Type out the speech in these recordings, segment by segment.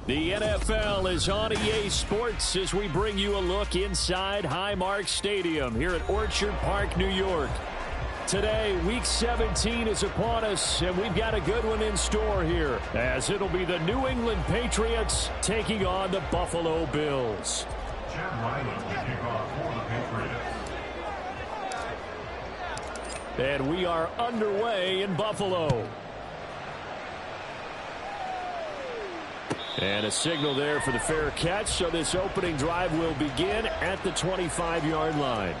The NFL is on EA Sports as we bring you a look inside Highmark Stadium here at Orchard Park, New York. Today, Week 17 is upon us, and we've got a good one in store here, as it'll be the New England Patriots taking on the Buffalo Bills. Chad Ryland will kick off for the Patriots. And we are underway in Buffalo. And a signal there for the fair catch, so this opening drive will begin at the 25-yard line.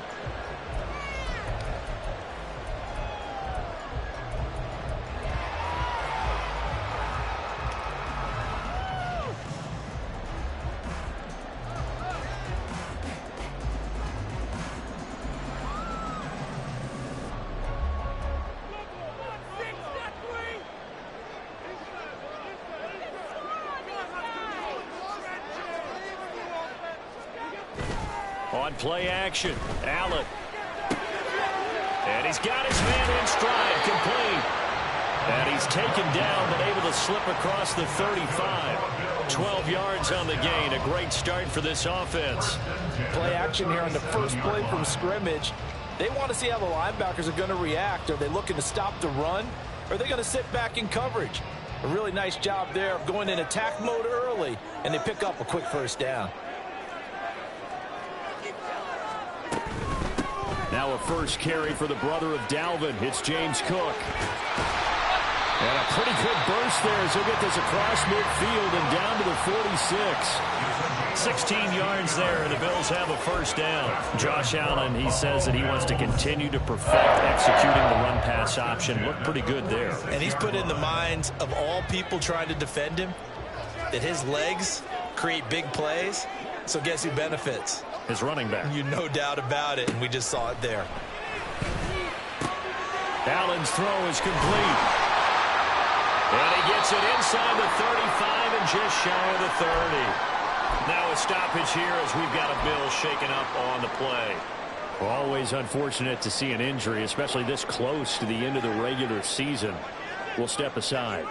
On play action, Allen. And he's got his man in stride, complete. And he's taken down, but able to slip across the 35. 12 yards on the gain. A great start for this offense. Play action here on the first play from scrimmage. They want to see how the linebackers are going to react. Are they looking to stop the run? Or are they going to sit back in coverage? A really nice job there of going in attack mode early, and they pick up a quick first down. Now a first carry for the brother of Dalvin. It's James Cook. And a pretty good burst there as he'll get this across midfield and down to the 46. 16 yards there, and the Bills have a first down. Josh Allen, he says that he wants to continue to perfect executing the run-pass option. Looked pretty good there. And he's put in the minds of all people trying to defend him that his legs create big plays. So guess who benefits? His running back. You no doubt about it, and we just saw it there. Allen's throw is complete. And he gets it inside the 35 and just shy of the 30. Now a stoppage here as we've got a Bill shaken up on the play. Always unfortunate to see an injury, especially this close to the end of the regular season. We'll step aside.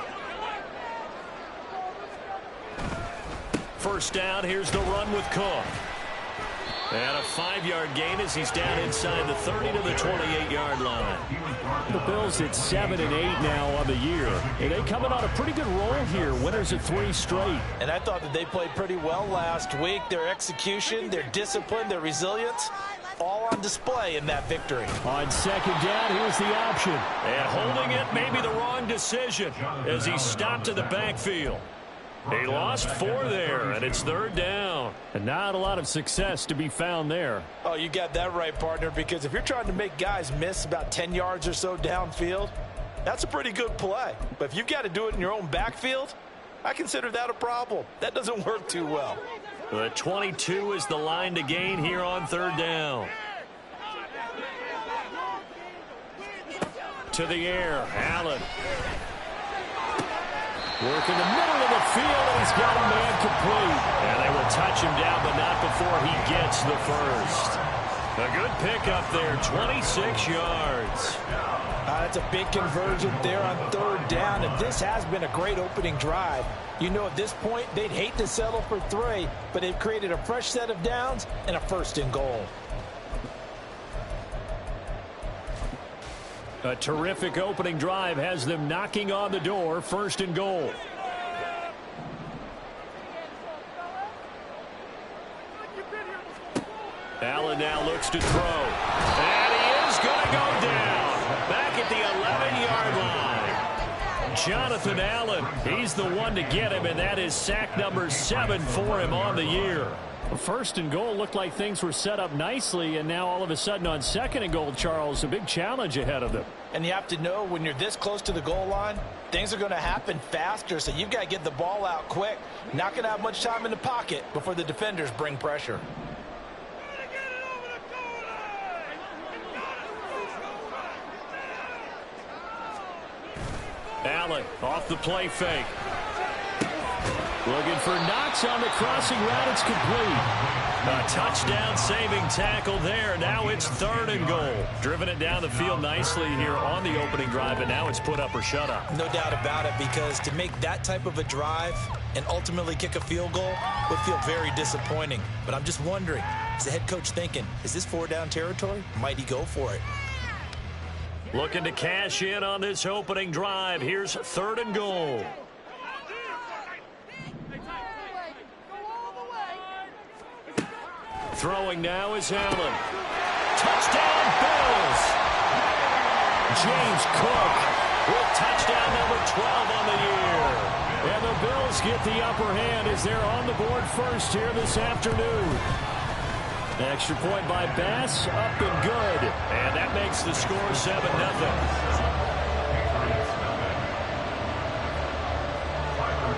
First down, here's the run with Cook. And a 5-yard gain as he's down inside the 30 to the 28-yard line. The Bills at 7-8 now on the year. And they coming on a pretty good roll here. Winners of 3 straight. And I thought that they played pretty well last week. Their execution, their discipline, their resilience, all on display in that victory. On second down, here's the option. And holding it may be the wrong decision as he stopped in the backfield. He lost 4 there, and it's third down. And not a lot of success to be found there. Oh, you got that right, partner, because if you're trying to make guys miss about 10 yards or so downfield, that's a pretty good play. But if you've got to do it in your own backfield, I consider that a problem. That doesn't work too well. The 22 is the line to gain here on third down. To the air, Allen. Work in the middle of the field, and he's got a man complete. And they will touch him down, but not before he gets the first. A good pickup there, 26 yards. That's a big conversion there on third down, and this has been a great opening drive. You know, at this point, they'd hate to settle for 3, but they've created a fresh set of downs and a first and goal. A terrific opening drive has them knocking on the door, first and goal. Allen now looks to throw. And he is going to go down. Back at the 11-yard line. Jonathan Allen, he's the one to get him, and that is sack number 7 for him on the year. First and goal looked like things were set up nicely, and now all of a sudden on second and goal, Charles, a big challenge ahead of them. And you have to know when you're this close to the goal line, things are going to happen faster, so you've got to get the ball out quick. Not going to have much time in the pocket before the defenders bring pressure. Allen off the play fake. Looking for Knox on the crossing route. It's complete. A touchdown saving tackle there. Now it's third and goal. Driven it down the field nicely here on the opening drive, but now it's put up or shut up. No doubt about it, because to make that type of a drive and ultimately kick a field goal would feel very disappointing. But I'm just wondering, is the head coach thinking, is this 4-down territory? Might he go for it? Looking to cash in on this opening drive. Here's third and goal. Throwing now is Allen. Touchdown, Bills! James Cook with touchdown number 12 on the year. And the Bills get the upper hand as they're on the board first here this afternoon. Extra point by Bass, up and good. And that makes the score 7-0.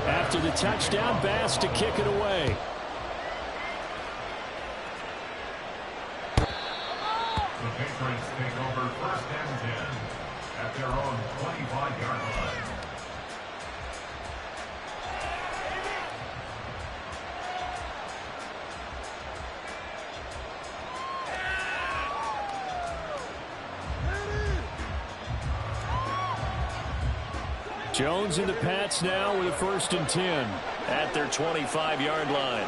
After the touchdown, Bass to kick it away. The Patriots take over first and 10 at their own 25-yard line. Jones and the Pats now with a first and 10 at their 25-yard line.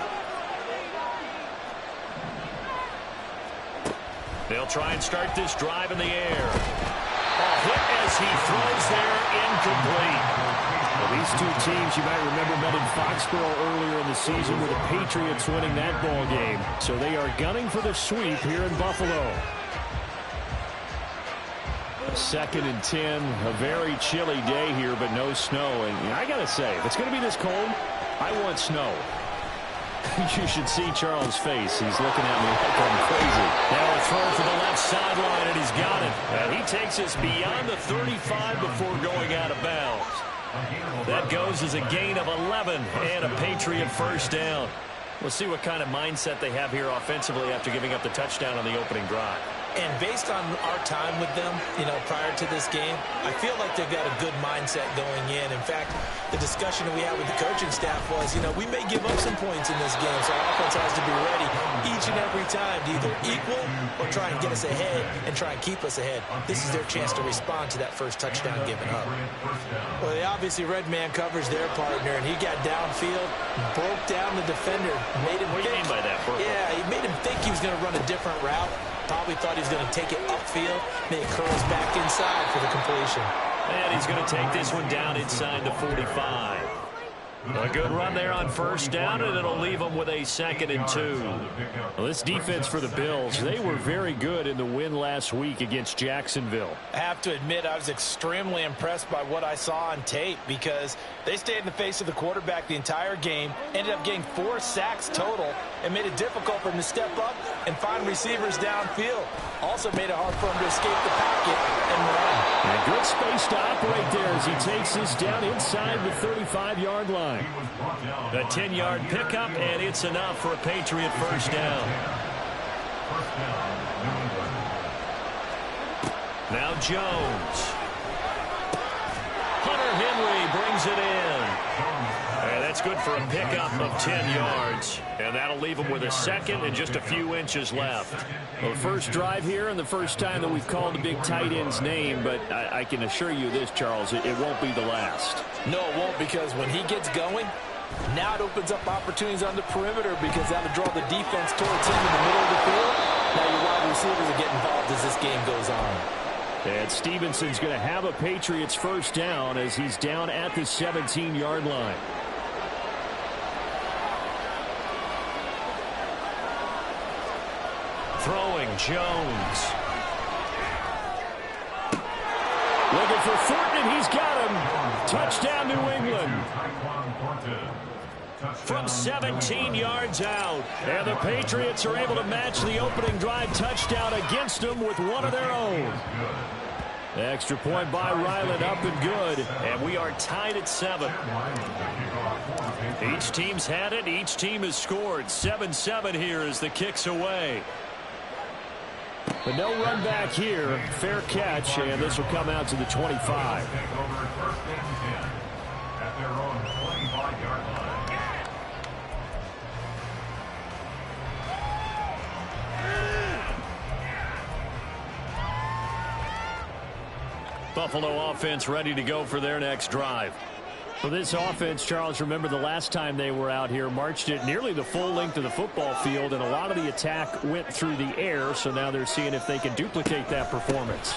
They'll try and start this drive in the air. A hit as he throws there, incomplete. Well, these two teams, you might remember, met in Foxborough earlier in the season with the Patriots winning that ball game. So they are gunning for the sweep here in Buffalo. Second and 10, a very chilly day here, but no snow. And I got to say, if it's going to be this cold, I want snow. You should see Charles' face. He's looking at me like I'm crazy. Now a throw for the left sideline, and he's got it. And he takes us beyond the 35 before going out of bounds. That goes as a gain of 11 and a Patriot first down. We'll see what kind of mindset they have here offensively after giving up the touchdown on the opening drive. And based on our time with them, prior to this game, I feel like they've got a good mindset going in. In fact, the discussion that we had with the coaching staff was, we may give up some points in this game, so our offense has to be ready each and every time to either equal or try and get us ahead and try and keep us ahead. This is their chance to respond to that first touchdown given up. Well, they obviously red man covers their partner, and he got downfield, broke down the defender, made him What do you mean by that, Burke? Yeah, he made him think he was going to run a different route. Probably thought he was going to take it upfield, then it curls back inside for the completion. And he's going to take this one down inside the 45. A good run there on first down, and it'll leave them with a second and 2. Well, this defense for the Bills, they were very good in the win last week against Jacksonville. I have to admit, I was extremely impressed by what I saw on tape, because they stayed in the face of the quarterback the entire game, ended up getting 4 sacks total, and made it difficult for him to step up and find receivers downfield. Also made it hard for him to escape the pocket and run. And a good space to operate there as he takes this down inside the 35-yard line. A 10-yard pickup, and it's enough for a Patriot first down. Now Jones. Hunter Henry brings it in. And that's good for a pickup of 10 yards. And that'll leave him with a second and just a few inches left. Well, the first drive here and the first time that we've called the big tight end's name, but I can assure you this, Charles, it won't be the last. No, it won't, because when he gets going, now it opens up opportunities on the perimeter, because that'll draw the defense towards him in the middle of the field. Now your wide receivers are getting involved as this game goes on. And Stevenson's going to have a Patriots first down as he's down at the 17-yard line. Throwing, Jones. Looking for Thornton, and he's got him. Touchdown, New England. From 17 yards out. And the Patriots are able to match the opening drive touchdown against them with one of their own. Extra point by Ryland, up and good. And we are tied at 7. Each team's had it. Each team has scored. 7-7 here as the kick's away. But no run back here. Fair catch, and this will come out to the 25. At their own 25-yard line. Buffalo offense ready to go for their next drive. For this offense, Charles, remember the last time they were out here, marched it nearly the full length of the football field, and a lot of the attack went through the air, so now they're seeing if they can duplicate that performance.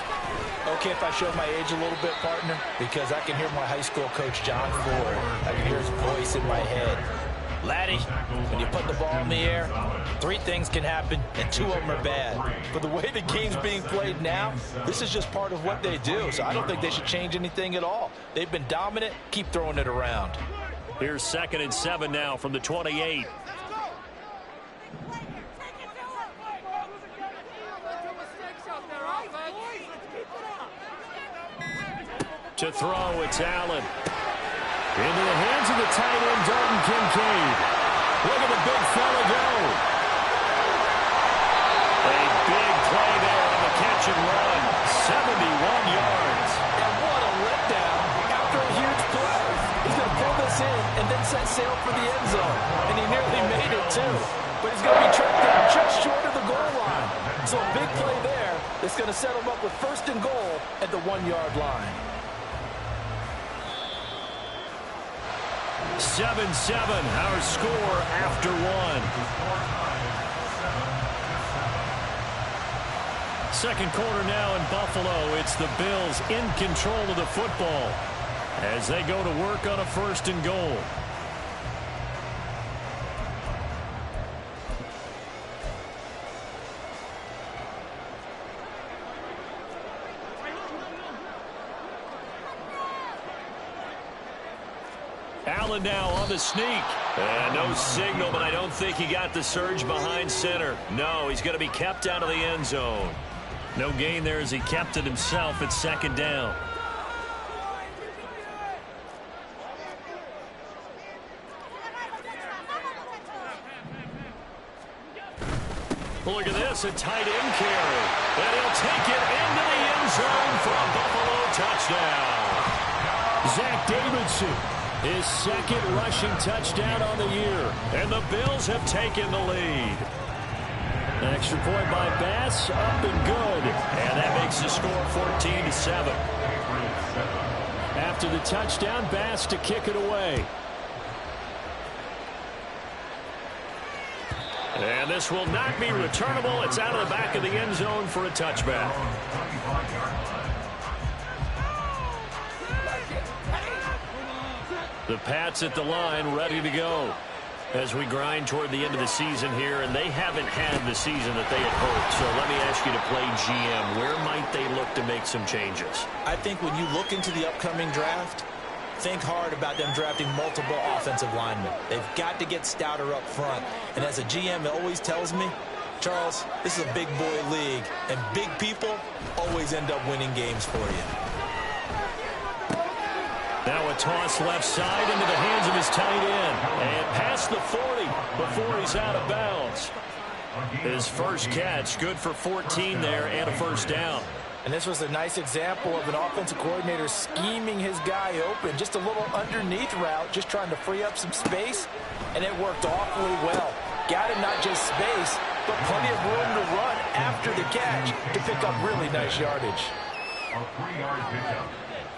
Okay, if I show my age a little bit, partner, because I can hear my high school coach, John Ford. I can hear his voice in my head. Laddie, when you put the ball in the air, 3 things can happen, and 2 of them are bad. But the way the game's being played now, this is just part of what they do, so I don't think they should change anything at all. They've been dominant. Keep throwing it around. Here's 2nd and 7 now from the 28. To throw, it's Allen. Into the hands of the tight end, Dalton Kincaid. Look at the big fella go. A big play there on the catch and run. 71 yards. And what a letdown after a huge play. He's going to pull this in and then set sail for the end zone. And he nearly made it, too. But he's going to be tracked down just short of the goal line. So a big play there that's going to set him up with 1st and goal at the 1-yard line. 7-7, our score after 1. 2nd quarter now in Buffalo. It's the Bills in control of the football as they go to work on a 1st and goal. Allen now on the sneak. No signal, but I don't think he got the surge behind center. No, he's going to be kept out of the end zone. No gain there as he kept it himself at 2nd down. Look at this, a tight end carry. And he'll take it into the end zone for a Buffalo touchdown. Zach Davidson. His 2nd rushing touchdown on the year. And the Bills have taken the lead. An extra point by Bass, up and good. And that makes the score 14-7. After the touchdown, Bass to kick it away. And this will not be returnable. It's out of the back of the end zone for a touchback. The Pats at the line, ready to go as we grind toward the end of the season here, and they haven't had the season that they had hoped. So let me ask you to play GM. Where might they look to make some changes? I think when you look into the upcoming draft, think hard about them drafting multiple offensive linemen. They've got to get stouter up front. And as a GM, it always tells me, Charles, this is a big boy league, and big people always end up winning games for you. Now a toss left side into the hands of his tight end. And past the 40 before he's out of bounds. His first catch, good for 14 there and a 1st down. And this was a nice example of an offensive coordinator scheming his guy open. Just a little underneath route, just trying to free up some space. And it worked awfully well. Got him not just space, but plenty of room to run after the catch to pick up really nice yardage. A 3-yard pickup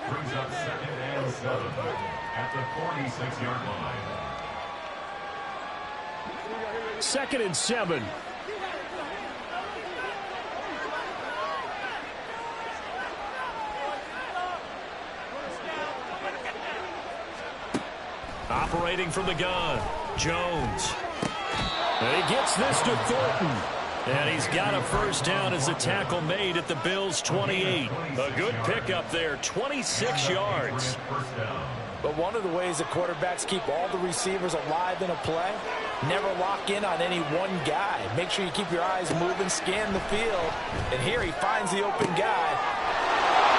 brings up 2nd and 7 at the 46-yard line. 2nd and 7. Operating from the gun, Jones. And he gets this to Thornton. And he's got a first down as the tackle made at the Bills' 28. A good pickup there, 26 yards. But one of the ways that quarterbacks keep all the receivers alive in a play, never lock in on any one guy. Make sure you keep your eyes moving, scan the field. And here he finds the open guy.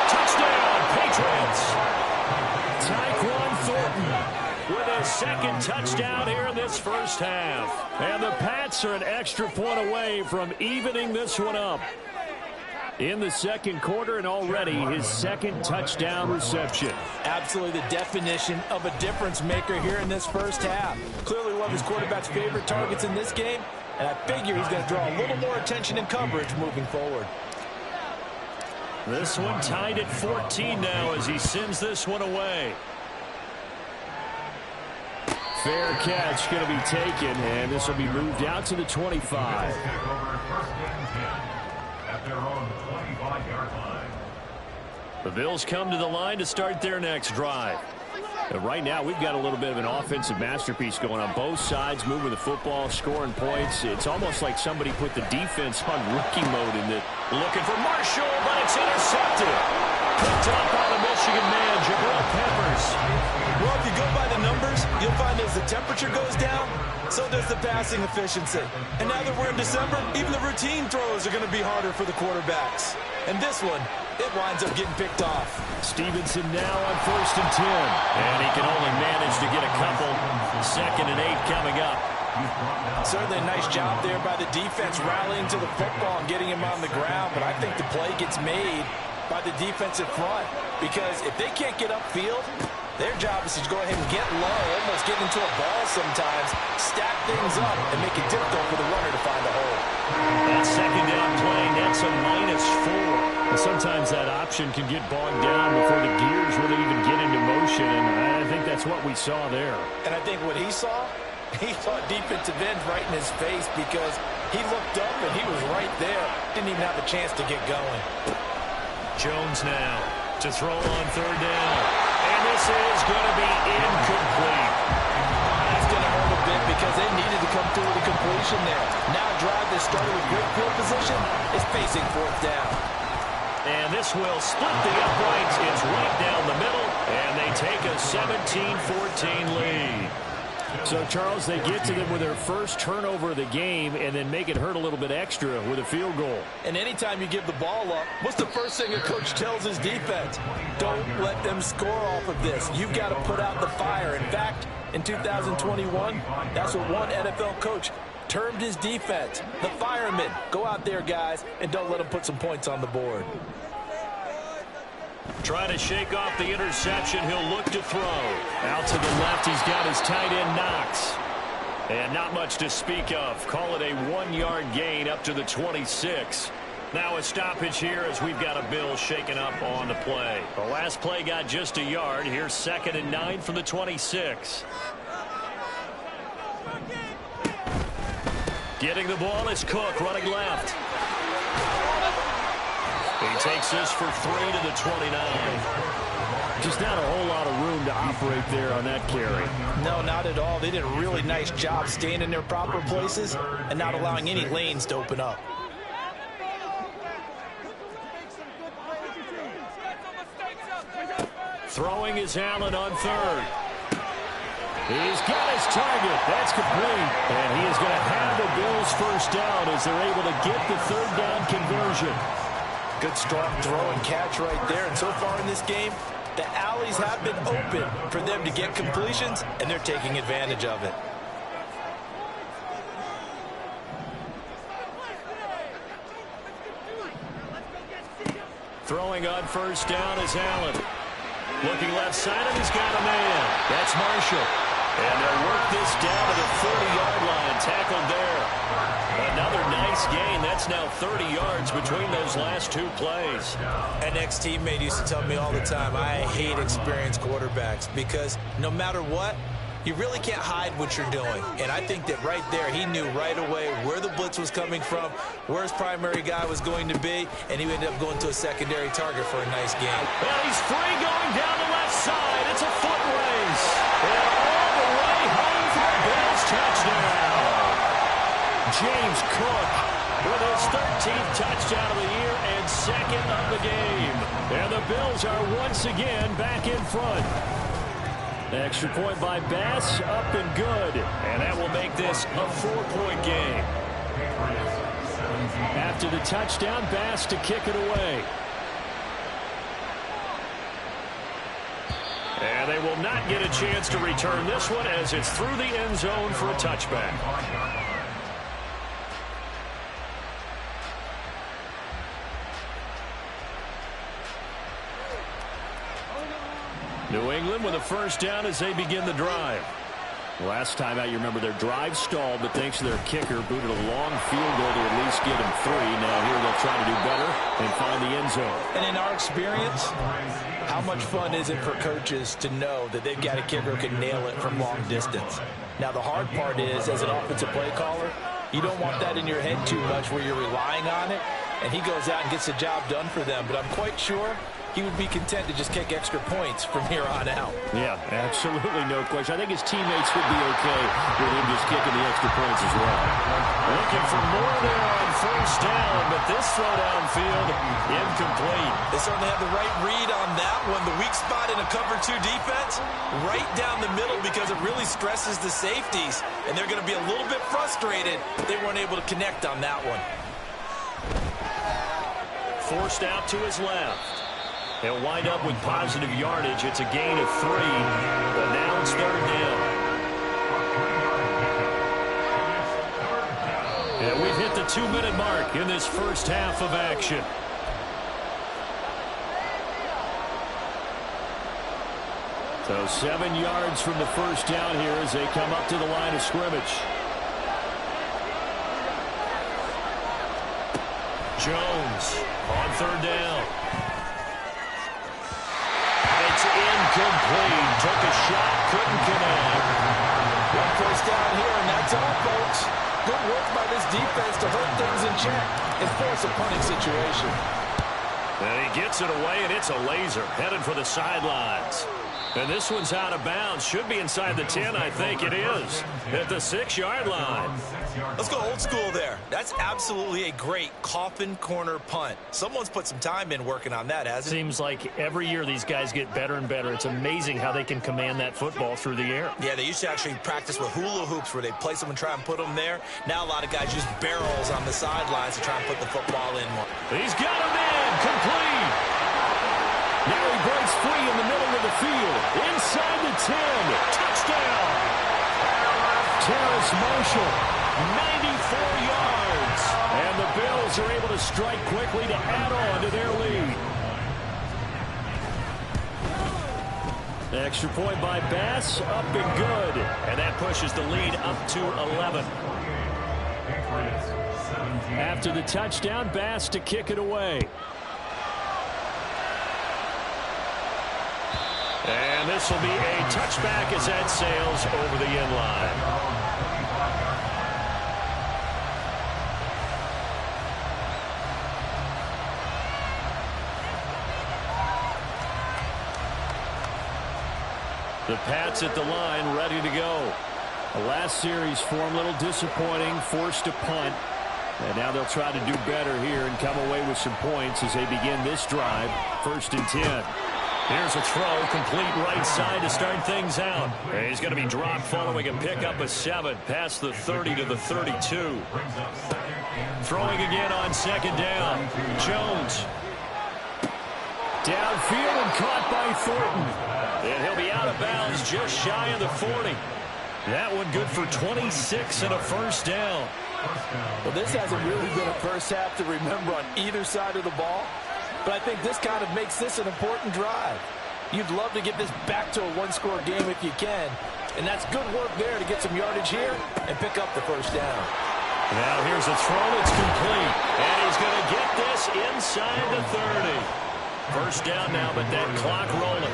Touchdown, Patriots! Tyquan Thornton with his second touchdown here in this first half. And the Pats are an extra point away from evening this one up in the second quarter, and already his second touchdown reception. Absolutely the definition of a difference maker here in this first half. Clearly one of his quarterback's favorite targets in this game, and I figure he's going to draw a little more attention and coverage moving forward. This one tied at 14 now as he sends this one away. Fair catch going to be taken, and this will be moved out to the 25. At their own 25-yard line. The Bills come to the line to start their next drive. And right now, we've got a little bit of an offensive masterpiece going on both sides, moving the football, scoring points. It's almost like somebody put the defense on rookie mode in it. Looking for Marshall, but it's intercepted. Picked up by the Michigan man, Jabril Peppers. Well, if you go by the numbers, you'll find as the temperature goes down, so does the passing efficiency. And now that we're in December, even the routine throws are going to be harder for the quarterbacks. And this one, it winds up getting picked off. Stevenson now on 1st and 10. And he can only manage to get a couple. 2nd and 8 coming up. Certainly a nice job there by the defense rallying to the football and getting him on the ground. But I think the play gets made by the defensive front. Because if they can't get upfield, their job is to go ahead and get low, almost get into a ball sometimes, stack things up, and make it difficult for the runner to find a hole. That second down play, that's a -4. And sometimes that option can get bogged down before the gears really even get into motion, and I think that's what we saw there. And I think what he saw defensive end right in his face because he looked up and he was right there. Didn't even have a chance to get going. Jones now to throw on 3rd down. And this is going to be incomplete. That's going to hurt a bit because they needed to come through with a completion there. Now a drive that started with great field position is facing 4th down. And this will split the uprights. It's right down the middle. And they take a 17-14 lead. So, Charles, they get to them with their first turnover of the game and then make it hurt a little bit extra with a field goal. And anytime you give the ball up, what's the first thing a coach tells his defense? Don't let them score off of this. You've got to put out the fire. In fact, in 2021, that's what one NFL coach termed his defense. The firemen. Go out there, guys, and don't let them put some points on the board. Trying to shake off the interception. He'll look to throw. Out to the left, he's got his tight end, Knox. And not much to speak of. Call it a 1-yard gain up to the 26. Now a stoppage here as we've got a Bill shaken up on the play. The last play got just a yard. Here's 2nd and 9 from the 26. Getting the ball is Cook running left. He takes this for 3 to the 29. Just not a whole lot of room to operate there on that carry. No, not at all. They did a really nice job staying in their proper places and not allowing any lanes to open up. Throwing is Allen on 3rd. He's got his target. That's complete. And he is going to have the Bills first down as they're able to get the 3rd down conversion. Good strong throw and catch right there. And so far in this game, the alleys have been open for them to get completions, and they're taking advantage of it. Throwing on 1st down is Allen. Looking left side, and he's got a man. That's Marshall. And they'll work this down to the 40-yard line. Tackled there. Another nice gain. That's now 30 yards between those last 2 plays. An ex-teammate used to tell me all the time, I hate experienced quarterbacks because no matter what, you really can't hide what you're doing. And I think that right there, he knew right away where the blitz was coming from, where his primary guy was going to be, and he ended up going to a secondary target for a nice gain. Well, he's free going down the left side. It's a foot race. And all the way home for the Bills touchdown. James Cook with 13th touchdown of the year and second of the game. And the Bills are once again back in front. Extra point by Bass, up and good. And that will make this a 4-point game. After the touchdown, Bass to kick it away. And they will not get a chance to return this one as it's through the end zone for a touchback. New England with a first down as they begin the drive. Last time out, you remember their drive stalled, but thanks to their kicker, booted a long field goal to at least get them 3. Now here they'll try to do better and find the end zone. And in our experience, how much fun is it for coaches to know that they've got a kicker who can nail it from long distance? Now, the hard part is, as an offensive play caller, you don't want that in your head too much where you're relying on it, and he goes out and gets the job done for them. But I'm quite sure he would be content to just kick extra points from here on out. Yeah, absolutely no question. I think his teammates would be okay with him just kicking the extra points as well. Looking for more there on first down, but this throw downfield incomplete. They certainly have the right read on that one. The weak spot in a cover 2 defense, right down the middle because it really stresses the safeties, and they're going to be a little bit frustrated if they weren't able to connect on that one. Forced out to his left. He'll wind up with positive yardage. It's a gain of 3, but now it's third down. And we've hit the 2-minute mark in this first half of action. So 7 yards from the first down here as they come up to the line of scrimmage. Jones on third down. It's incomplete. Took a shot, couldn't connect. One first down here, and that's all, folks. Good work by this defense to hold things in check and force a punting situation. And he gets it away, and it's a laser headed for the sidelines. And this one's out of bounds. Should be inside the 10, I think it is. At the 6-yard line. Let's go old school there. That's absolutely a great coffin corner punt. Someone's put some time in working on that, hasn't it? Seems like every year these guys get better and better. It's amazing how they can command that football through the air. Yeah, they used to actually practice with hula hoops where they place them and try and put them there. Now a lot of guys use barrels on the sidelines to try and put the football in more. He's got him in. Complete. Now he breaks free in the middle of the field. Inside the 10. Touchdown. Terrace Marshall, 94 yards. And the Bills are able to strike quickly to add on to their lead. Extra point by Bass, up and good. And that pushes the lead up to 11. After the touchdown, Bass to kick it away. And this will be a touchback as that sails over the end line. The Pats at the line, ready to go. The last series for them, a little disappointing, forced to punt. And now they'll try to do better here and come away with some points as they begin this drive. 1st and 10. Here's a throw, complete right side to start things out. And he's going to be dropped following a pickup of 7 past the 30 to the 32. Throwing again on 2nd down. Jones. Downfield and caught by Thornton. And he'll be out of bounds just shy of the 40. That one good for 26 and a first down. Well, this hasn't really been a first half to remember on either side of the ball. But I think this kind of makes this an important drive. You'd love to get this back to a one-score game if you can. And that's good work there to get some yardage here and pick up the first down. Now here's a throw that's complete. And he's going to get this inside the 30. First down now, but that clock rolling.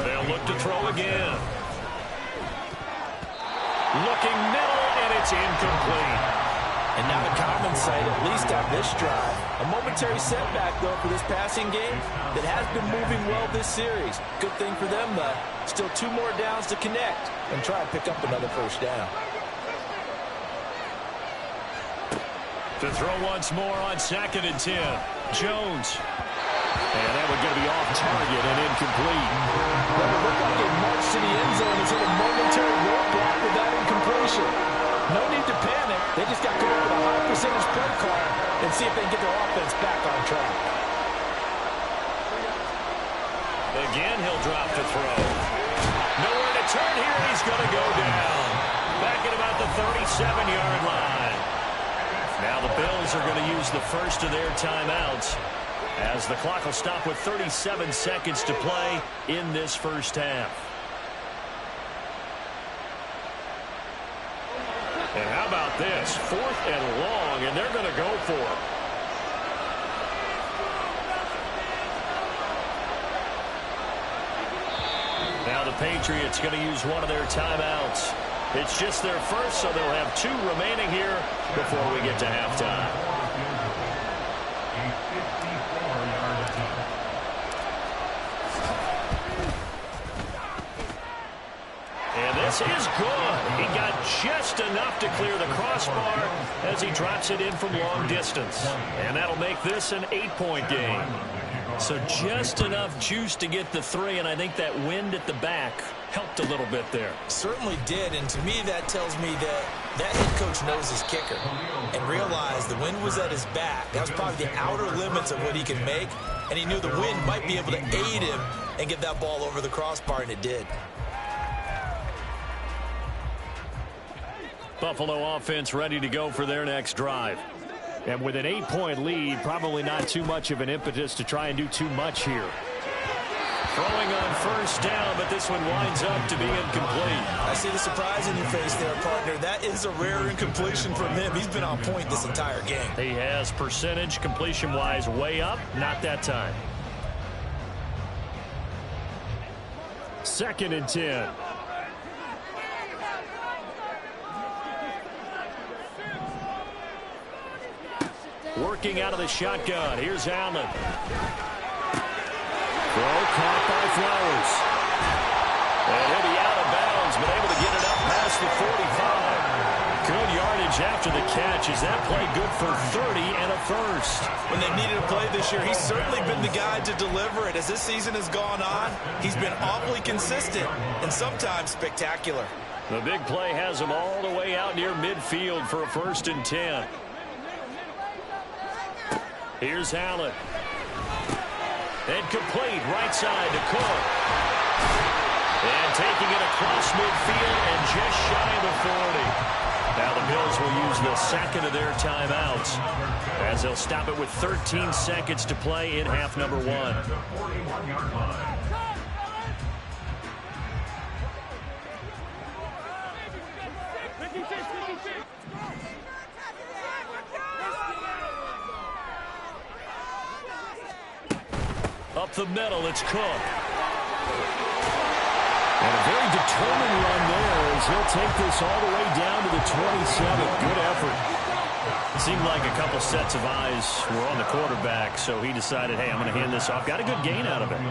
They'll look to throw again. Looking middle, and it's incomplete. And not a common sight, at least on this drive. A momentary setback, though, for this passing game that has been moving well this series. Good thing for them, though. Still 2 more downs to connect and try and pick up another first down. To throw once more on 2nd and 10. Jones. And that one going to be off target and incomplete. Well, it looked like it marched to the end zone. It's hit a momentary roadblock with that incompletion. No need to panic. They just got to come up with a high percentage play call and see if they can get their offense back on track. Again, he'll drop to throw. Nowhere to turn here, and he's going to go down. Back at about the 37-yard line. Now the Bills are going to use the first of their timeouts as the clock will stop with 37 seconds to play in this first half. And how about this? 4th and long, and they're going to go for it. Now the Patriots going to use one of their timeouts. It's just their first, so they'll have 2 remaining here before we get to halftime. And this is good. He got just enough to clear the crossbar as he drops it in from long distance. And that'll make this an 8-point game. So just enough juice to get the 3, and I think that wind at the back helped a little bit there. Certainly did, and to me that tells me that head coach knows his kicker and realized the wind was at his back. That was probably the outer limits of what he can make, and he knew the wind might be able to aid him and get that ball over the crossbar, and it did. Buffalo offense ready to go for their next drive. And with an 8-point lead, probably not too much of an impetus to try and do too much here. Throwing on first down, but this one winds up to be incomplete. I see the surprise in your face there, partner. That is a rare incompletion from him. He's been on point this entire game. He has percentage completion-wise way up, not that time. 2nd and 10. Working out of the shotgun. Here's Allen. Throw caught by Flowers. And he'll be out of bounds, but able to get it up past the 45. Good yardage after the catch. Is that play good for 30 and a first? When they've needed a play this year, he's certainly been the guy to deliver it. As this season has gone on, he's been awfully consistent and sometimes spectacular. The big play has him all the way out near midfield for a 1st and 10. Here's Allen. And complete right side to Cook. And taking it across midfield and just shy of the 40. Now the Bills will use the 2nd of their timeouts as they'll stop it with 13 seconds to play in half number 1. Up the middle, it's Cook. And a very determined run there as he'll take this all the way down to the 27. Good effort. It seemed like a couple sets of eyes were on the quarterback, so he decided, hey, I'm going to hand this off. Got a good gain out of it.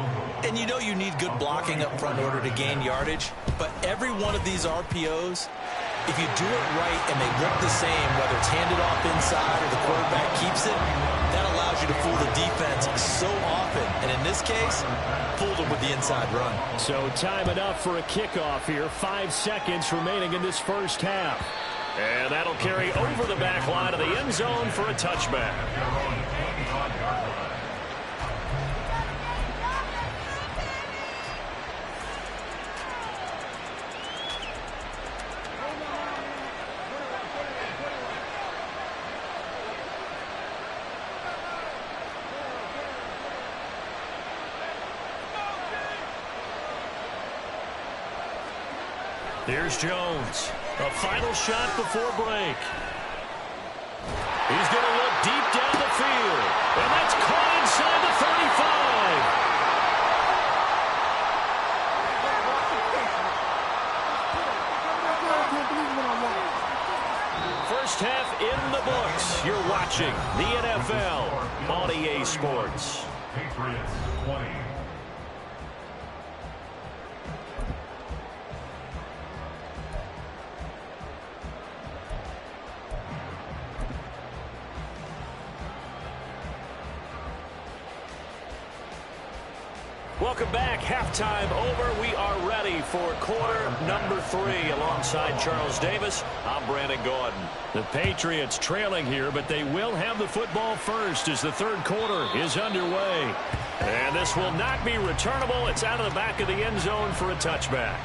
And you know you need good blocking up front in order to gain yardage, but every one of these RPOs, if you do it right and they look the same, whether it's handed off inside or the quarterback keeps it, that allows you to fool the defense so often. And in this case, fooled them with the inside run. So time enough for a kickoff here. 5 seconds remaining in this first half. And that'll carry over the back line of the end zone for a touchback. Here's Jones. A final shot before break. He's going to look deep down the field. And that's caught inside the 35. First half in the books. You're watching the NFL on EA Sports. Patriots 20. Welcome back. Halftime over. We are ready for quarter number 3. Alongside Charles Davis, I'm Brandon Gordon. The Patriots trailing here, but they will have the football first as the third quarter is underway. And this will not be returnable. It's out of the back of the end zone for a touchback.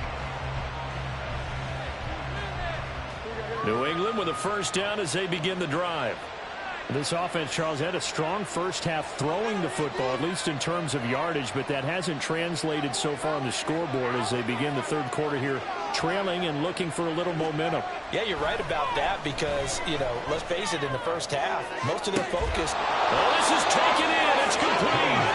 New England with a first down as they begin the drive. This offense, Charles, had a strong first half throwing the football, at least in terms of yardage, but that hasn't translated so far on the scoreboard as they begin the third quarter here, trailing and looking for a little momentum. Yeah, you're right about that because, let's face it, in the first half, most of their focus. Oh, this is taken in. It's complete.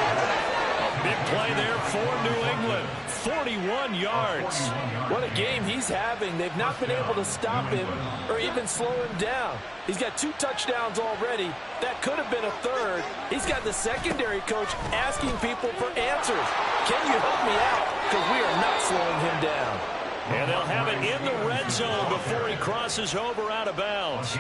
A big play there for New England. 41 yards. What a game he's having. They've not been able to stop him or even slow him down. He's got 2 touchdowns already. That could have been a third. He's got the secondary coach asking people for answers. Can you help me out? Because we are not slowing him down. And they'll have it in the red zone before he crosses over out of bounds.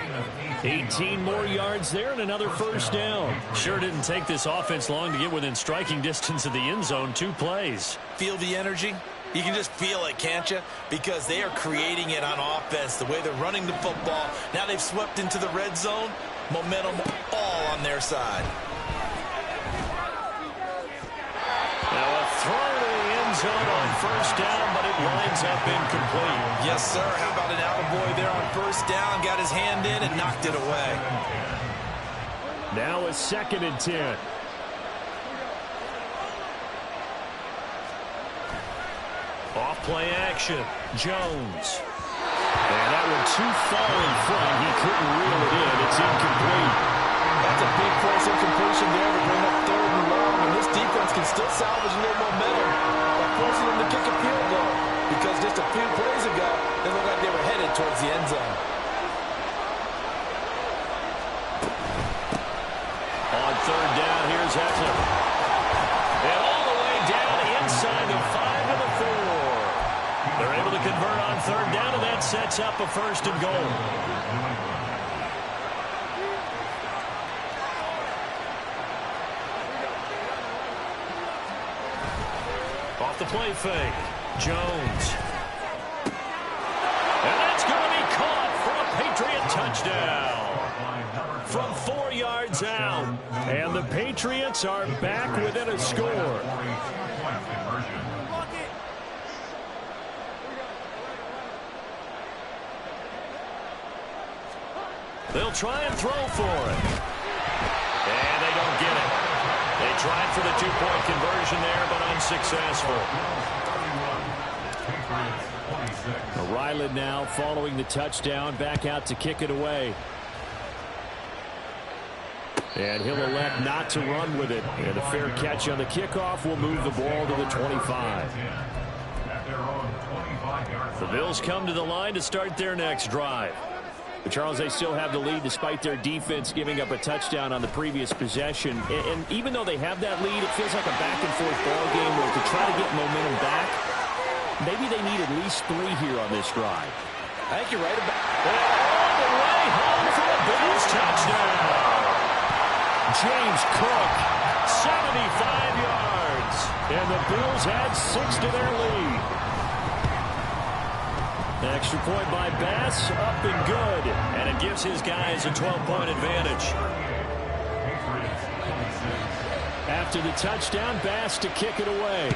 18 more yards there and another first down. Sure didn't take this offense long to get within striking distance of the end zone. 2 plays. Feel the energy? You can just feel it, can't you? Because they are creating it on offense, the way they're running the football. Now they've swept into the red zone. Momentum all on their side. Now a throw to the end zone on first down, but it winds up incomplete. Yes, sir. How about an attaboy there on first down? Got his hand in and knocked it away. Now a 2nd and 10. Off play action. Jones. And that one too far in front. He couldn't reel it in. It's incomplete. That's a big force incompletion there to bring up 3rd and long. And this defense can still salvage a little momentum by forcing them to kick a field goal. Because just a few plays ago, they looked like they were headed towards the end zone. On 3rd down, here's Eckler. And all the way down inside the 5 to the 4. They're able to convert on 3rd down, and that sets up a 1st and goal. Off the play fake. Jones. And that's going to be caught for a Patriot touchdown. From 4 yards out. And the Patriots are back within a score. They'll try and throw for it. And they don't get it. They tried for the 2-point conversion there, but unsuccessful. Ryland now following the touchdown, back out to kick it away. And he'll elect not to run with it. And a fair catch on the kickoff will move the ball to the 25. The Bills come to the line to start their next drive. But Charles, they still have the lead despite their defense giving up a touchdown on the previous possession. And even though they have that lead, it feels like a back-and-forth ball game where to try to get momentum back, maybe they need at least 3 here on this drive. I think you're right about all the way home for a Bills touchdown. James Cook, 75 yards. And the Bills add 6 to their lead. Extra point by Bass, up and good. And it gives his guys a 12-point advantage. After the touchdown, Bass to kick it away.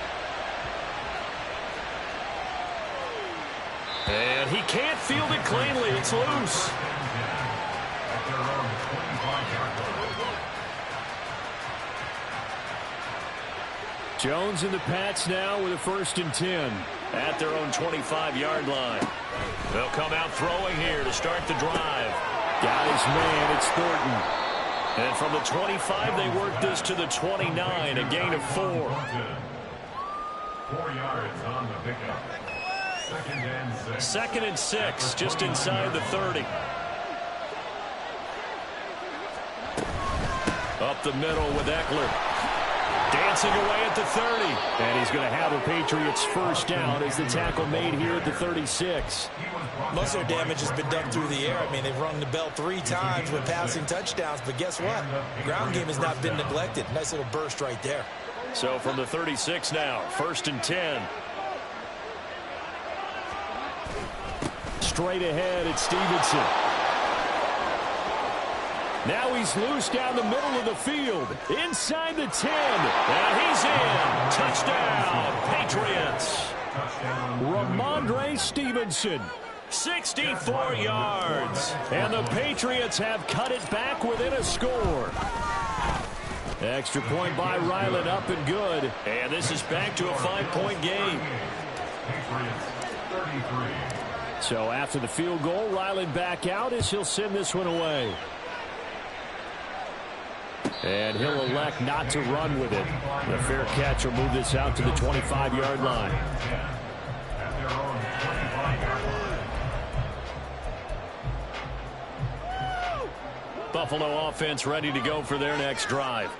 And he can't field it cleanly. It's loose. Jones and the Pats now with a 1st and 10 at their own 25-yard line. They'll come out throwing here to start the drive. Got his man. It's Thornton. And from the 25, they work this to the 29, a gain of 4. 4 yards on the pickup. 2nd and 6. 2nd and 6, just inside the 30. Up the middle with Eckler. Dancing away at the 30. And he's going to have a Patriots first down as the tackle made here at the 36. most of their damage has been done through the air. I mean, they've rung the bell 3 times with passing touchdowns, but guess what? Ground game has not been neglected. Nice little burst right there. So from the 36 now, 1st and 10. Straight ahead, it's Stevenson. Now he's loose down the middle of the field. Inside the 10. And he's in. Touchdown, Patriots. Ramondre Stevenson. 64 yards. And the Patriots have cut it back within a score. Extra point by Ryland, up and good. And this is back to a 5-point game. So after the field goal, Ryland back out as he'll send this one away. And he'll elect not to run with it. The fair catch will move this out to the 25-yard line. Buffalo offense ready to go for their next drive.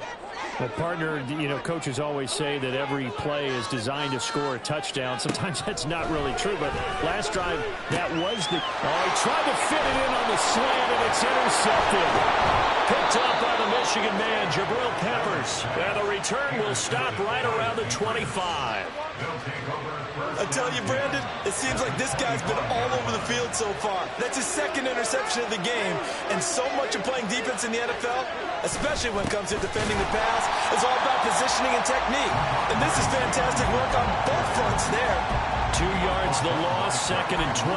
Well, partner, you know, coaches always say that every play is designed to score a touchdown. Sometimes that's not really true, but last drive, that was the... Oh, he tried to fit it in on the slant, and it's intercepted. Picked up by the Michigan man, Jabril Peppers. And the return will stop right around the 25. I tell you, Brandon, it seems like this guy's been all over the field so far. That's his second interception of the game. And so much of playing defense in the NFL, especially when it comes to defending the pass, is all about positioning and technique. And this is fantastic work on both fronts there. 2 yards the loss, 2nd and 12.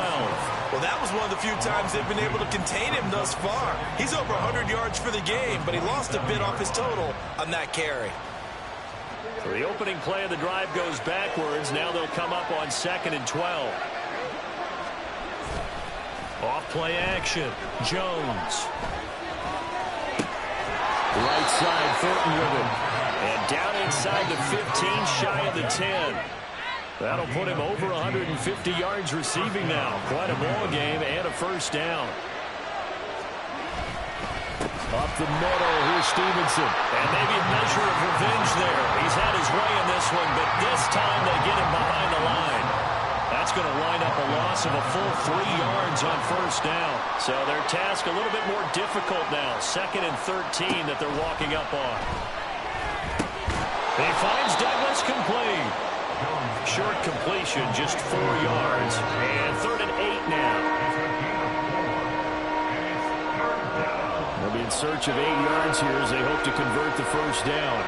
Well, that was one of the few times they've been able to contain him thus far. He's over 100 yards for the game, but he lost a bit off his total on that carry. So the opening play of the drive goes backwards. Now they'll come up on 2nd and 12. Off play action. Jones. Right side, Thornton with it. And down inside the 15, shy of the 10. That'll put him over 150 yards receiving now. Quite a ball game and a first down. Up the middle, here's Stevenson. And maybe a measure of revenge there. He's had his way in this one, but this time they get him behind the line. That's going to wind up a loss of a full 3 yards on first down. So their task a little bit more difficult now. 2nd and 13 that they're walking up on. He finds Douglas complete. Short completion, just 4 yards. And 3rd and 8 now. They'll be in search of 8 yards here as they hope to convert the first down.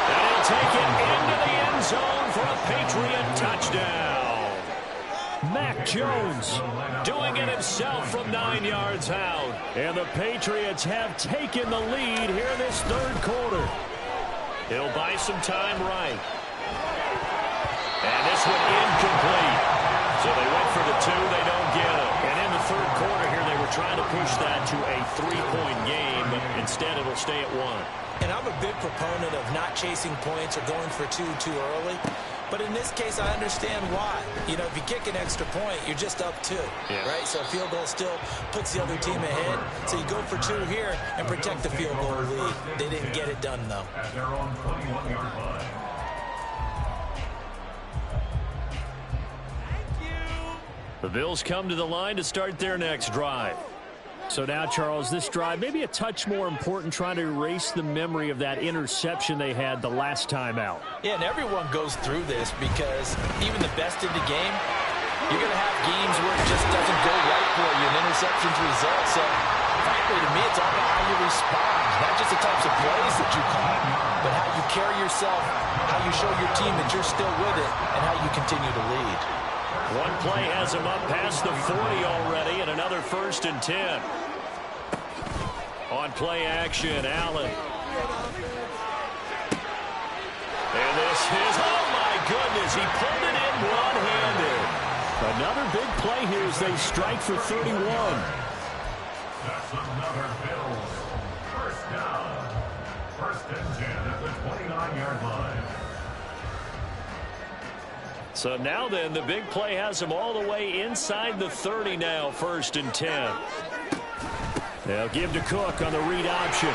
And he'll take it into the end zone for a Patriot touchdown. Mac Jones doing it himself from 9 yards out. And the Patriots have taken the lead here this 3rd quarter. He'll buy some time right. And this one incomplete. So they went for the 2, they don't get it. And in the 3rd quarter here, they were trying to push that to a 3-point game, but instead it'll stay at 1. And I'm a big proponent of not chasing points or going for 2 too early. But in this case, I understand why. You know, if you kick an extra point, you're just up 2, right? So a field goal still puts the other team ahead. So you go for 2 here and protect the field goal lead. They didn't get it done, though. At their own 21-yard line. The Bills come to the line to start their next drive. So now, Charles, this drive maybe a touch more important, trying to erase the memory of that interception they had the last time out. Yeah, and everyone goes through this because even the best in the game, you're going to have games where it just doesn't go right for you, and interceptions result. So, frankly, to me, it's all about how you respond, not just the types of plays that you call, but how you carry yourself, how you show your team that you're still with it, and how you continue to lead. One play has him up past the 40 already, and another 1st and 10. On play action, Allen. And this is, oh my goodness, he pulled it in one-handed. Another big play here as they strike for 31. That's another Bills. First down. 1st and 10 at the 29-yard line. So now then, the big play has him all the way inside the 30 now, 1st and 10. They'll give to Cook on the read option.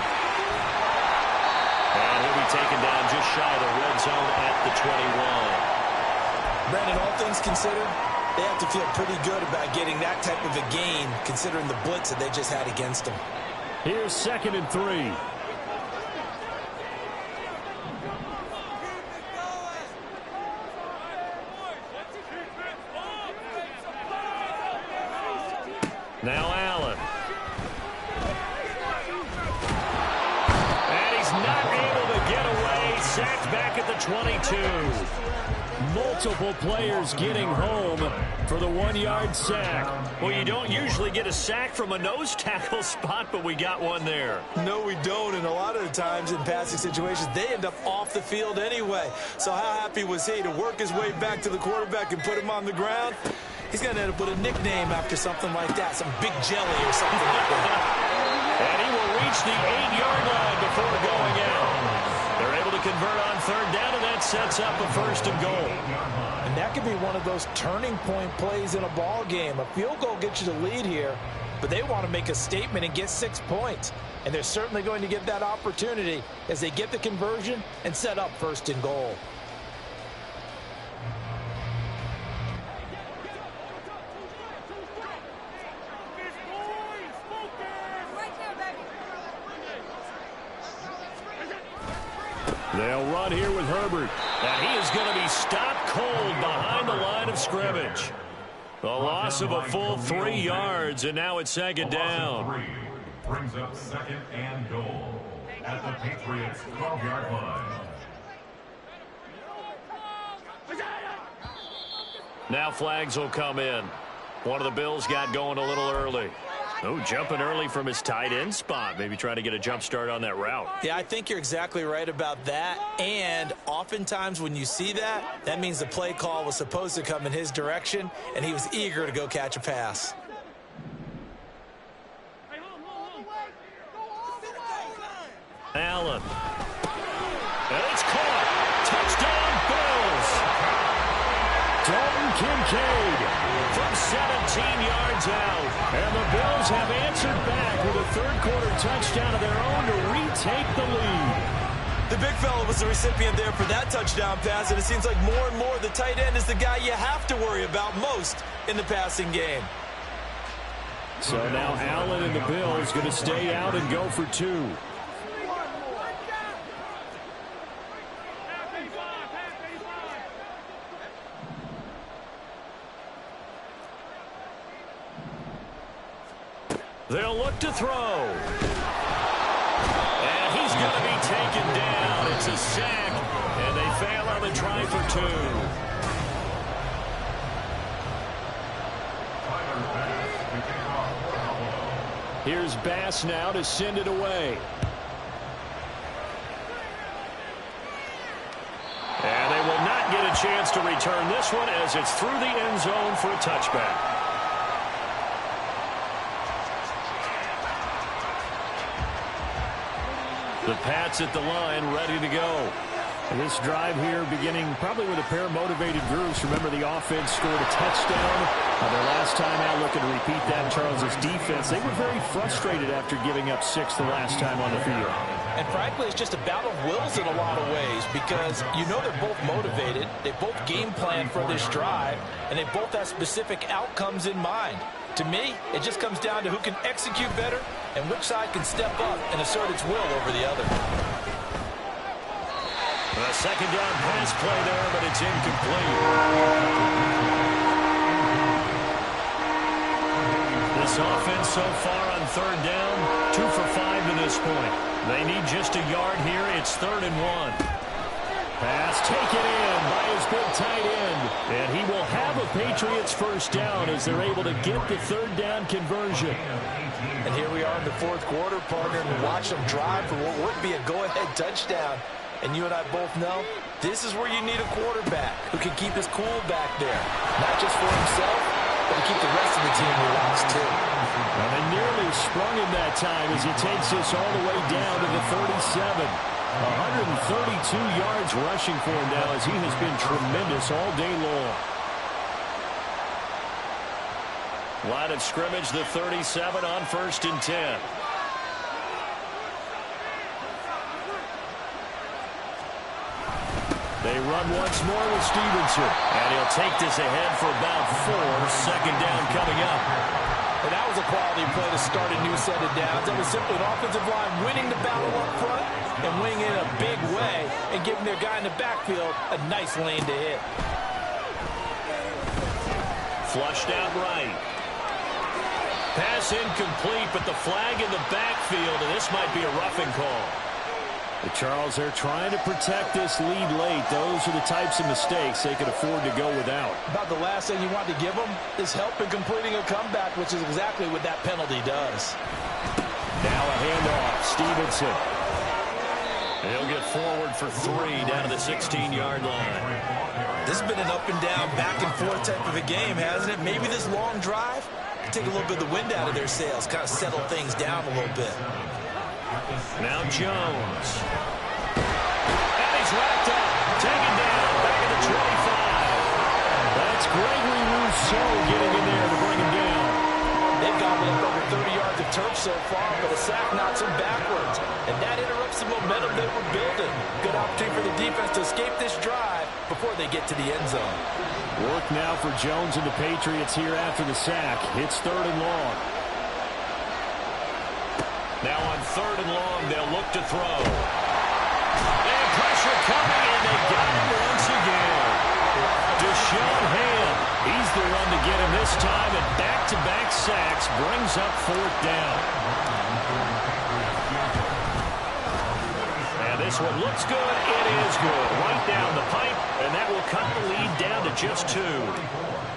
And he'll be taken down just shy of the red zone at the 21. Brandon, all things considered, They have to feel pretty good about getting that type of a gain, considering the blitz that they just had against them. Here's 2nd and 3. Now Allen. And he's not able to get away. Sacked back at the 22. Multiple players getting home for the 1-yard sack. Well, you don't usually get a sack from a nose tackle spot, but we got one there. No, we don't, and a lot of the times in passing situations, they end up off the field anyway. So how happy was he to work his way back to the quarterback and put him on the ground? He's going to end up with a nickname after something like that, some big jelly or something like that. And he will reach the 8-yard line before going out. They're able to convert on 3rd down, and that sets up a 1st and goal. And that could be one of those turning point plays in a ball game. A field goal gets you the lead here, but they want to make a statement and get 6 points. And they're certainly going to get that opportunity as they get the conversion and set up 1st and goal. They'll run here with Herbert. And he is going to be stopped cold behind the line of scrimmage. A loss of a full 3 yards, and now it's 2nd down. Brings up 2nd and goal at the Patriots' 12-yard line. Now flags will come in. One of the Bills got going a little early. Oh, jumping early from his tight end spot. Maybe trying to get a jump start on that route. Yeah, I think you're exactly right about that. And oftentimes when you see that, that means the play call was supposed to come in his direction, and he was eager to go catch a pass. Allen. And it's caught. Touchdown, Bills. Dalton Kincaid from 17 yards out. And the Bills have answered back with a 3rd-quarter touchdown of their own to retake the lead. The big fella was the recipient there for that touchdown pass, and it seems like more and more the tight end is the guy you have to worry about most in the passing game. So now Allen and the Bills going to stay out and go for 2. They'll look to throw. And he's going to be taken down. It's a sack, and they fail on the try for 2. Here's Bass now to send it away. And they will not get a chance to return this one as it's through the end zone for a touchback. The Pats at the line, ready to go. And this drive here beginning probably with a pair of motivated groups. Remember, the offense scored a touchdown. Their last time out, looking to repeat that in Charles's defense. They were very frustrated after giving up 6 the last time on the field. And frankly, it's just a battle of wills in a lot of ways because you know they're both motivated. They both game plan for this drive, and they both have specific outcomes in mind. To me, it just comes down to who can execute better and which side can step up and assert its will over the other. A 2nd down pass play there, but it's incomplete. This offense so far on 3rd down, 2 for 5 to this point. They need just a yard here. It's 3rd and 1. Pass taken in by his big tight end. And he will have a Patriots 1st down as they're able to get the 3rd down conversion. And here we are in the 4th quarter, partner, and watch them drive for what would be a go-ahead touchdown. And you and I both know this is where you need a quarterback who can keep his cool back there. Not just for himself, but to keep the rest of the team relaxed, too. And they nearly sprung him that time as he takes this all the way down to the 37. 132 yards rushing for him now as he has been tremendous all day long. Line of scrimmage, the 37 on 1st and 10. They run once more with Stevenson. And he'll take this ahead for about 4. Second down coming up. And that was a quality play to start a new set of downs. It was simply an offensive line winning the battle up front and winning it in a big way and giving their guy in the backfield a nice lane to hit. Flushed out right. Pass incomplete, but the flag in the backfield, and this might be a roughing call. The Charles, they're trying to protect this lead late. Those are the types of mistakes they could afford to go without. About the last thing you want to give them is help in completing a comeback, which is exactly what that penalty does. Now a handoff. Stevenson. He'll get forward for 3 down to the 16-yard line. This has been an up and down, back and forth type of a game, hasn't it? Maybe this long drive can take a little bit of the wind out of their sails, kind of settle things down a little bit. Now Jones. And he's wrapped up. Taken down. Back at the 25. That's Gregory Rousseau getting in there to bring him down. They've gobbled up over 30 yards of turf so far, but a sack knocks them backwards. And that interrupts the momentum they were building. Good opportunity for the defense to escape this drive before they get to the end zone. Work now for Jones and the Patriots here after the sack. It's 3rd and long. Now on 3rd and long, they'll look to throw. And pressure coming, and they got him once again. Deshaun Hand, he's the one to get him this time, and back-to-back sacks brings up 4th down. And this one looks good. It is good. Right down the pipe, and that will cut the lead down to just 2.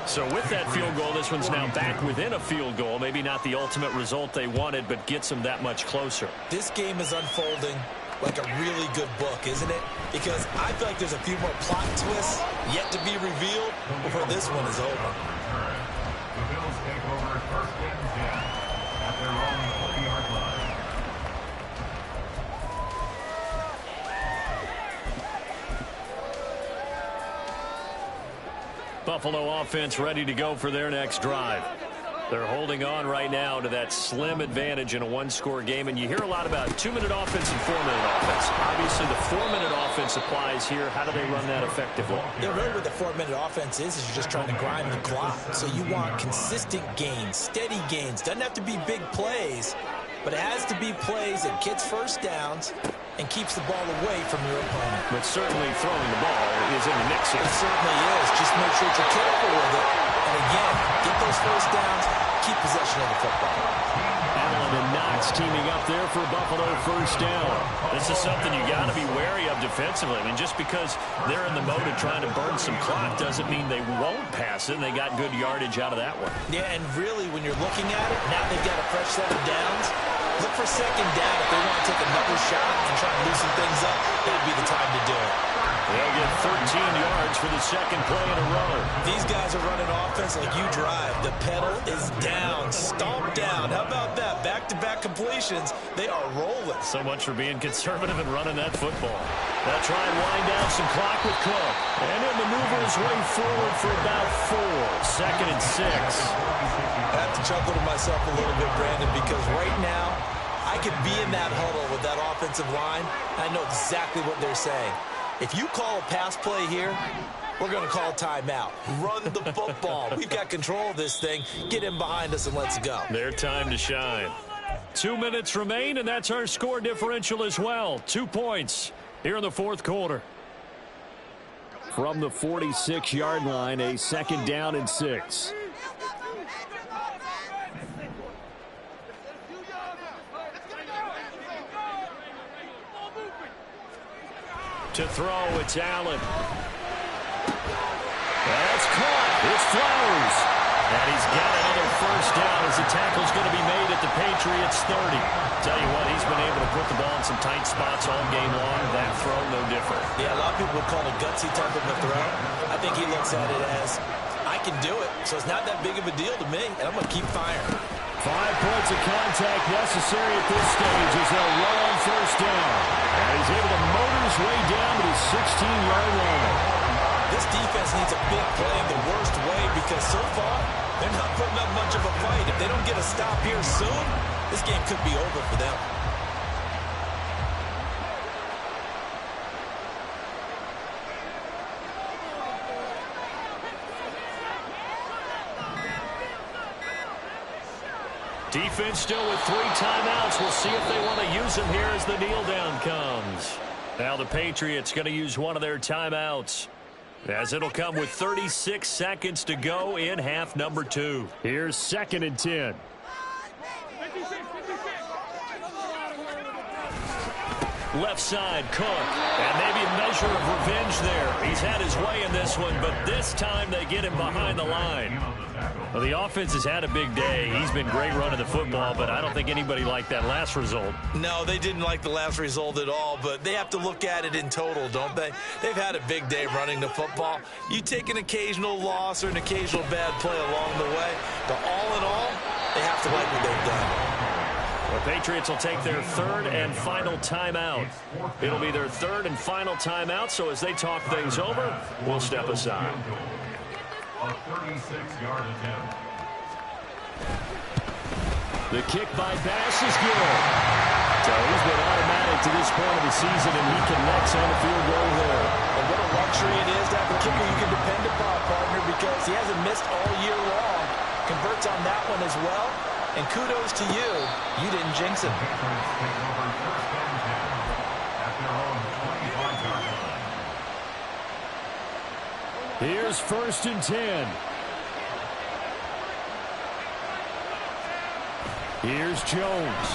So with that field goal, this one's now back within a field goal. Maybe not the ultimate result they wanted, but gets them that much closer. This game is unfolding like a really good book, isn't it? Because I feel like there's a few more plot twists yet to be revealed before this one is over. The Bills take over 1st and 10 at their own 40-yard line. Buffalo offense ready to go for their next drive. They're holding on right now to that slim advantage in a 1-score game, and you hear a lot about 2-minute offense and 4-minute offense. Obviously, the 4-minute offense applies here. How do they run that effectively? Yeah, really what the 4-minute offense is you're just trying to grind the clock. So you want consistent gains, steady gains. Doesn't have to be big plays, but it has to be plays that gets first downs and keeps the ball away from your opponent. But certainly throwing the ball is in the mix here. It certainly is. Just make sure you're careful with it. And again, get those first downs, keep possession of the football. Allen and Knox teaming up there for Buffalo 1st down. This is something you got to be wary of defensively. I mean, just because they're in the mode of trying to burn some clock doesn't mean they won't pass it, and they got good yardage out of that one. Yeah, and really, when you're looking at it, now they've got a fresh set of downs. Look for 2nd down if they want to take another shot and try to loosen things up. That'd be the time to do it. They'll get 13 yards for the 2nd play in a row. These guys are running offense like you drive. The pedal is down, stomp down. How about that? Back-to-back completions. They are rolling. So much for being conservative and running that football. They'll try and wind down some clock with Cook. And he'll maneuver his way forward for about 4. 2nd and 6. I have to chuckle to myself a little bit, Brandon, because right now I could be in that huddle with that offensive line. I know exactly what they're saying. If you call a pass play here, we're going to call timeout. Run the football. We've got control of this thing. Get in behind us and let's go. Their time to shine. 2 minutes remain, and that's our score differential as well. 2 points here in the 4th quarter. From the 46-yard line, a 2nd down and 6. To throw, it's Allen. That's caught. It's Flowers. And he's got another 1st down as the tackle's going to be made at the Patriots 30. Tell you what, he's been able to put the ball in some tight spots all game long. That throw, no different. Yeah, a lot of people would call it a gutsy type of a throw. I think he looks at it as, I can do it, so it's not that big of a deal to me, and I'm going to keep firing. 5 points of contact necessary at this stage as they'll run on 1st down. And he's able to motor his way down to the 16-yard line. This defense needs a big play in the worst way because so far, they're not putting up much of a fight. If they don't get a stop here soon, this game could be over for them. Defense still with 3 timeouts. We'll see if they want to use them here as the kneel down comes. Now the Patriots going to use one of their timeouts, as it'll come with 36 seconds to go in half number 2. Here's 2nd and 10. Left side, Cook. And maybe a measure of revenge there. He's had his way in this one, but this time they get him behind the line. Well, the offense has had a big day. He's been great running the football, but I don't think anybody liked that last result. No, they didn't like the last result at all, but they have to look at it in total, don't they? They've had a big day running the football. You take an occasional loss or an occasional bad play along the way, but all in all, they have to like what they've done. The Patriots will take their 3rd and final timeout. It'll be their 3rd and final timeout, so as they talk things over, we'll step aside. A 36-yard attempt. The kick by Bass is good. So he's been automatic to this point of the season, and he connects on the field goal there. And what a luxury it is to have a kicker you can depend upon, partner, because he hasn't missed all year long. Converts on that one as well. And kudos to you. You didn't jinx him. Here's 1st and 10. Here's Jones.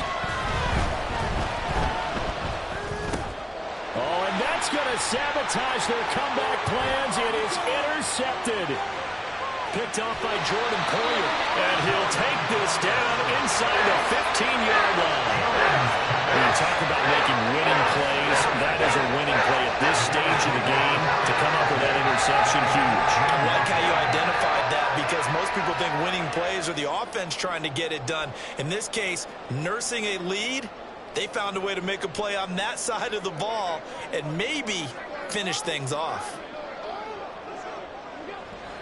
Oh, and that's going to sabotage their comeback plans. It is intercepted. Picked off by Jordan Poyer. And he'll take this down inside the 15-yard line. When you talk about making winning plays, that is a winning play at this stage of the game. To come up with that interception, huge. I like how you identified that, because most people think winning plays are the offense trying to get it done. In this case, nursing a lead, they found a way to make a play on that side of the ball and maybe finish things off.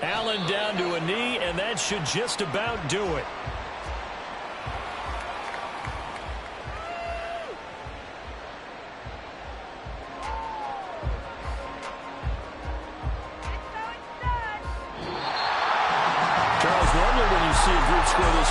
Allen down to a knee, and that should just about do it. Charles, normally when you see a group score this